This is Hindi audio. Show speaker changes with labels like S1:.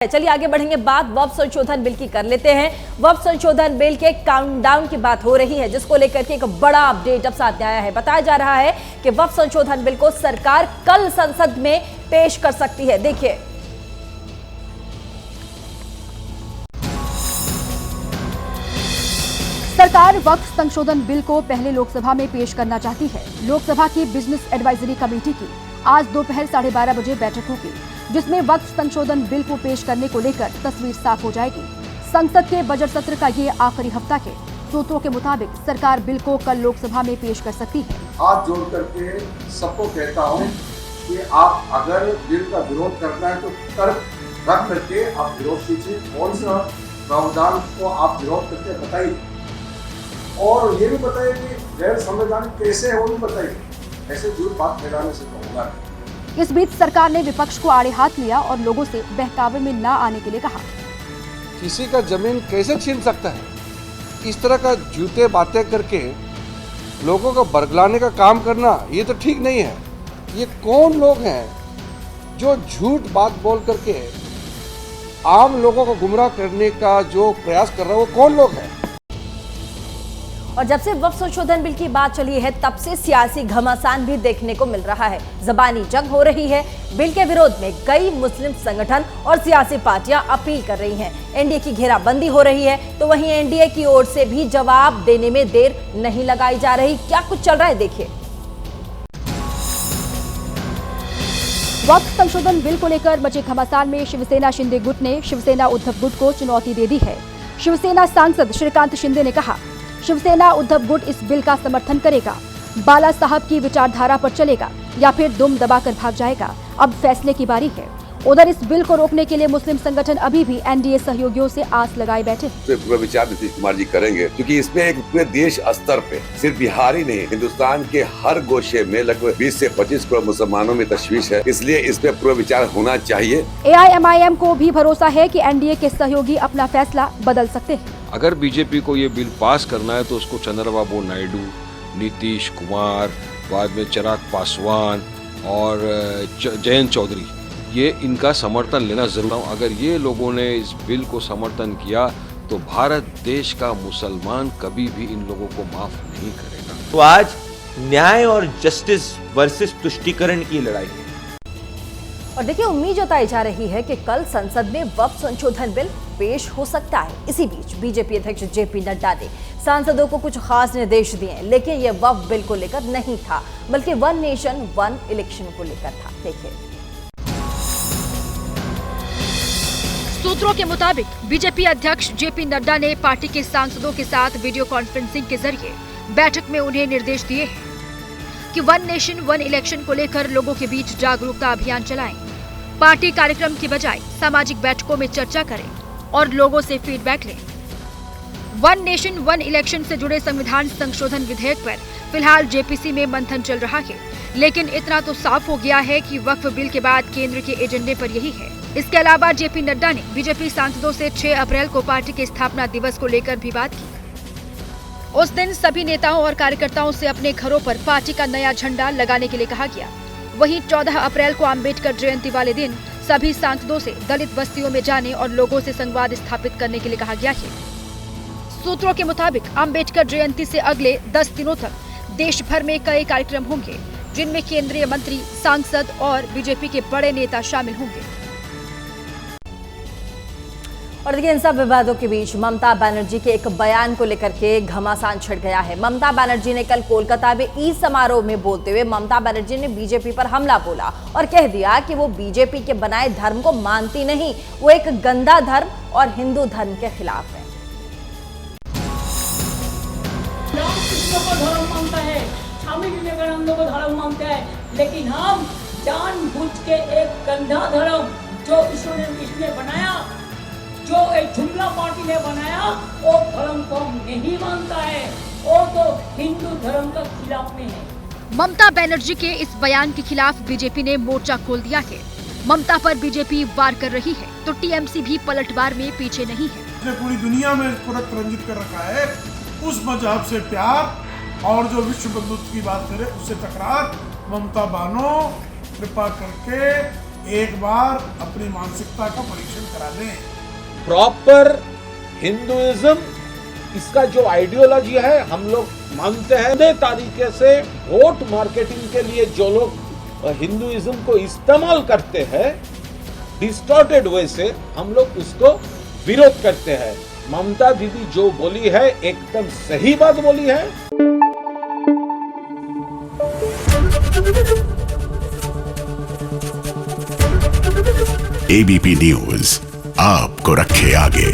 S1: चलिए आगे बढ़ेंगे, बात वक्फ संशोधन बिल की कर लेते हैं। वक्फ संशोधन बिल के काउंटडाउन की बात हो रही है, जिसको लेकर के एक बड़ा अपडेट अब सामने आया है। बताया जा रहा है कि वक्फ संशोधन बिल को सरकार कल संसद में पेश कर सकती है। देखिए,
S2: सरकार वक्फ संशोधन बिल को पहले लोकसभा में पेश करना चाहती है। लोकसभा की बिजनेस एडवाइजरी कमेटी की आज दोपहर 12:30 बजे बैठक होगी, जिसमें वक्फ संशोधन बिल को पेश करने को लेकर तस्वीर साफ हो जाएगी। संसद के बजट सत्र का ये आखिरी हफ्ता है। सूत्रों के मुताबिक सरकार बिल को कल लोकसभा में पेश कर सकती है।
S3: हाथ जोड़ करके सबको कहता हूं कि आप अगर बिल का विरोध करना है तो तर्क रख करके आप विरोध कीजिए। कौन सा प्रावधान को आप विरोध करके बताइए, और ये भी बताइए कि गैर संवैधानिक कैसे है वो भी बताइए। ऐसे झूठ बात फैलाने से तो होगा नहीं।
S2: इस बीच सरकार ने विपक्ष को आड़े हाथ लिया और लोगों से बहकावे में न आने के लिए कहा।
S4: किसी का जमीन कैसे छीन सकता है? इस तरह का झूठे बातें करके लोगों को बरगलाने का काम करना ये तो ठीक नहीं है। ये कौन लोग हैं जो झूठ बात बोल करके आम लोगों को गुमराह करने का जो प्रयास कर रहे हैं? वो कौन लोग हैं?
S1: और जब से वक्फ संशोधन बिल की बात चली है, तब से सियासी घमासान भी देखने को मिल रहा है। जबानी जंग हो रही है। बिल के विरोध में कई मुस्लिम संगठन और सियासी पार्टियां अपील कर रही हैं। एनडीए की घेराबंदी हो रही है, तो वहीं एनडीए की ओर से भी जवाब देने में देर नहीं लगाई जा रही। क्या कुछ चल रहा है, देखिए।
S2: वक्फ संशोधन बिल को लेकर मचे घमासान में शिवसेना शिंदे गुट ने शिवसेना उद्धव गुट को चुनौती दे दी है। शिवसेना सांसद श्रीकांत शिंदे ने कहा, शिवसेना उद्धव गुट इस बिल का समर्थन करेगा, बाला साहब की विचारधारा पर चलेगा या फिर दुम दबाकर भाग जाएगा। अब फैसले की बारी है। उधर इस बिल को रोकने के लिए मुस्लिम संगठन अभी भी एनडीए सहयोगियों से आस लगाए बैठे हैं।
S5: पूरा विचार नीतीश कुमार जी करेंगे, क्योंकि इसमें एक पूरे देश स्तर पे, सिर्फ बिहार ही नहीं, हिंदुस्तान के हर गोशे में लगभग 20 से 25 करोड़ मुसलमानों में तशवीश है। इसलिए इस पे पूरा विचार होना चाहिए।
S2: एआईएमआईएम को भी भरोसा है कि एनडीए के सहयोगी अपना फैसला बदल सकते हैं।
S6: अगर बीजेपी को ये बिल पास करना है तो उसको चंद्रबाबू नायडू, नीतीश कुमार, बाद में चिराग पासवान और जयंत चौधरी, ये इनका समर्थन लेना जरूर है। अगर ये लोगों ने इस बिल को समर्थन किया तो भारत देश का मुसलमान कभी भी इन लोगों को माफ नहीं करेगा।
S7: तो आज न्याय और जस्टिस वर्सेस तुष्टीकरण की लड़ाई है।
S1: और देखिए, उम्मीद जताई जा रही है कि कल संसद में वक्फ संशोधन बिल पेश हो सकता है। इसी बीच बीजेपी अध्यक्ष जेपी नड्डा ने सांसदों को कुछ खास निर्देश दिए, लेकिन यह वक्फ बिल को लेकर नहीं था, बल्कि वन नेशन वन इलेक्शन को लेकर था। देखिए,
S2: सूत्रों के मुताबिक बीजेपी अध्यक्ष जेपी नड्डा ने पार्टी के सांसदों के साथ वीडियो कॉन्फ्रेंसिंग के जरिए बैठक में उन्हें निर्देश दिए हैं कि वन नेशन वन इलेक्शन को लेकर लोगों के बीच जागरूकता अभियान चलाएं। पार्टी कार्यक्रम की बजाय सामाजिक बैठकों में चर्चा करें और लोगों से फीडबैक लें। वन नेशन वन इलेक्शन से जुड़े संविधान संशोधन विधेयक पर फिलहाल जेपीसी में मंथन चल रहा है, लेकिन इतना तो साफ हो गया है कि वक्फ बिल के बाद केंद्र के एजेंडे पर यही है। इसके अलावा जेपी नड्डा ने बीजेपी सांसदों से 6 अप्रैल को पार्टी के स्थापना दिवस को लेकर भी बात की। उस दिन सभी नेताओं और कार्यकर्ताओं से अपने घरों पर पार्टी का नया झंडा लगाने के लिए कहा गया। वहीं 14 अप्रैल को अंबेडकर जयंती वाले दिन सभी सांसदों से दलित बस्तियों में जाने और लोगों से संवाद स्थापित करने के लिए कहा गया है। सूत्रों के मुताबिक अंबेडकर जयंती से अगले 10 दिनों तक देश भर में कई कार्यक्रम होंगे, जिनमें केंद्रीय मंत्री, सांसद और बीजेपी के बड़े नेता शामिल होंगे।
S1: और देखिए, इन सब विवादों के बीच ममता बनर्जी के एक बयान को लेकर के घमासान छिड़ गया है। ममता बनर्जी ने कल कोलकाता में ईद समारोह में बोलते हुए ममता बनर्जी ने बीजेपी पर हमला बोला और कह दिया कि वो बीजेपी के बनाए धर्म को मानती नहीं, वो एक गंदा धर्म और हिंदू धर्म के खिलाफ है।
S8: धर्म मानता है, स्वामी विवेकानंद को धर्म मानता है, लेकिन हम जानबूझ के एक गंदा धर्म जो इसने बनाया, जो एक जुमला पार्टी ने बनाया, वो धर्म को हम नहीं मानता है, वो तो हिंदू धर्म का खिलाफ में है।
S2: ममता बनर्जी के इस बयान के खिलाफ बीजेपी ने मोर्चा खोल दिया है। ममता पर बीजेपी वार कर रही है, तो टीएमसी भी पलटवार में पीछे नहीं है।
S9: पूरी दुनिया में इसको रक्त रंजित कर रखा है। उस मजहब से प्यार और जो विश्व बंधुत्व की बात करे उससे तकरार। ममता बानो, कृपा करके एक बार अपनी मानसिकता का परीक्षण करा लें।
S10: प्रॉपर हिंदुइज्म, इसका जो आइडियोलॉजी है हम लोग मानते हैं। नए तरीके से वोट मार्केटिंग के लिए जो लोग हिंदुइज्म को इस्तेमाल करते हैं डिस्टॉर्टेड वे से, हम लोग उसको विरोध करते हैं। ममता दीदी जो बोली है एकदम सही बात बोली है।
S11: एबीपी न्यूज आपको रखे आगे।